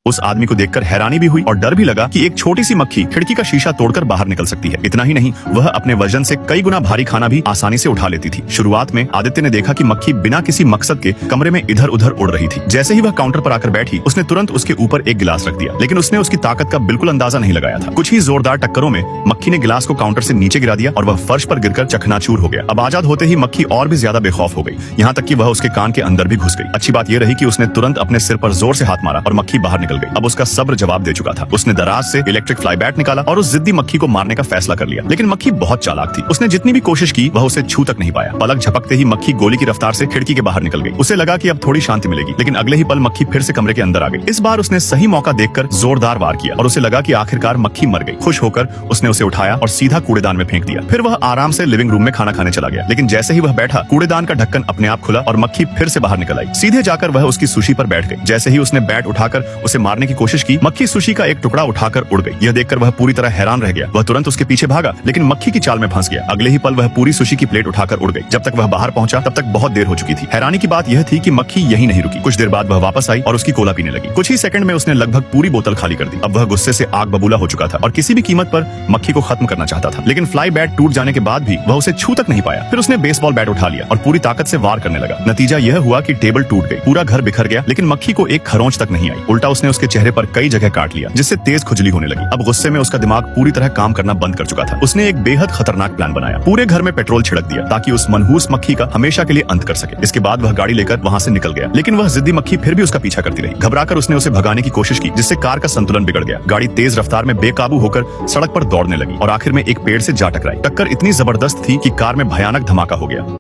उस आदमी को देखकर हैरानी भी हुई और डर भी लगा कि एक छोटी सी मक्खी खिड़की का शीशा तोड़कर बाहर निकल सकती है। इतना ही नहीं, वह अपने वजन से कई गुना भारी खाना भी आसानी से उठा लेती थी। शुरुआत में आदित्य ने देखा कि मक्खी बिना किसी मकसद के कमरे में इधर उधर उड़ रही थी। जैसे ही वह काउंटर पर आकर बैठी, उसने तुरंत उसके ऊपर एक गिलास रख दिया, लेकिन उसने उसकी ताकत का बिल्कुल अंदाजा नहीं लगाया था। कुछ ही जोरदार टक्करों में मक्खी ने गिलास को काउंटर से नीचे गिरा दिया और वह फर्श पर गिरकर चकनाचूर हो गया। अब आजाद होते ही मक्खी और भी ज्यादा बेखौफ हो गई, यहाँ तक कि वह उसके कान के अंदर भी घुस गई। अच्छी बात यह रही कि उसने तुरंत अपने सिर पर जोर से हाथ मारा और मक्खी बाहर निकल गई। अब उसका सब्र जवाब दे चुका था। उसने दराज से इलेक्ट्रिक फ्लाई बैट निकाला और उस जिद्दी मक्खी को मारने का फैसला कर लिया। लेकिन मक्खी बहुत चालाक थी। उसने जितनी भी कोशिश की, वह उसे छू तक नहीं पाया। पलक झपकते ही मक्खी गोली की रफ्तार से खिड़की के बाहर निकल गई। उसे लगा कि अब थोड़ी शांति मिलेगी, लेकिन अगले ही पल मक्खी फिर से कमरे के अंदर आ गई। इस बार उसने सही मौका देखकर जोरदार वार किया और उसे लगा कि आखिरकार मक्खी मर गई। खुश होकर उसने उसे उठाया और सीधा कूड़ेदान में फेंक दिया। फिर वह आराम से लिविंग रूम में खाना खाने चला गया। लेकिन जैसे ही वह बैठा, कूड़ेदान का ढक्कन अपने आप खुला और मक्खी फिर से बाहर निकल आई। सीधे जाकर वह उसकी सुशी पर बैठ गई। जैसे ही उसने बैट उठाकर उसे मारने की कोशिश की, मक्खी सुशी का एक टुकड़ा उठाकर उड़ गई। यह देखकर वह पूरी तरह हैरान रह गया। वह तुरंत उसके पीछे भागा, लेकिन मक्खी की चाल में फंस गया। अगले ही पल वह पूरी सुशी की प्लेट उठाकर उड़ गई। जब तक वह बाहर पहुंचा, तब तक बहुत देर हो चुकी थी। हैरानी की बात यह थी कि मक्खी यहीं नहीं रुकी। कुछ देर बाद वह वापस आई और उसकी कोला पीने लगी। कुछ ही सेकंड में उसने लगभग पूरी बोतल खाली कर दी। अब वह गुस्से से आग बबूला हो चुका था और किसी भी कीमत पर मक्खी को खत्म करना चाहता था। लेकिन फ्लाई बैट टूट जाने के बाद भी वह उसे छू तक नहीं पाया। फिर उसने बेसबॉल बैट उठा लिया और पूरी ताकत से वार करने लगा। नतीजा यह हुआ कि टेबल टूट गई, पूरा घर बिखर गया, लेकिन मक्खी को एक खरोंच तक नहीं आई। उल्टा उसने उसके चेहरे पर कई जगह काट लिया, जिससे तेज खुजली होने लगी। अब गुस्से में उसका दिमाग पूरी तरह काम करना बंद कर चुका था। उसने एक बेहद खतरनाक प्लान बनाया। पूरे घर में पेट्रोल छिड़क दिया ताकि उस मनहूस मक्खी का हमेशा के लिए अंत कर सके। इसके बाद वह गाड़ी लेकर वहां से निकल गया, लेकिन वह जिद्दी मक्खी फिर भी उसका पीछा करती रही। घबराकर उसने उसे भगाने की कोशिश की, जिससे कार का संतुलन बिगड़ गया। गाड़ी तेज रफ्तार में बेकाबू होकर सड़क पर दौड़ने लगी और आखिर में एक पेड़ से जा टकराई। टक्कर इतनी जबरदस्त थी कि कार में भयानक धमाका हो गया।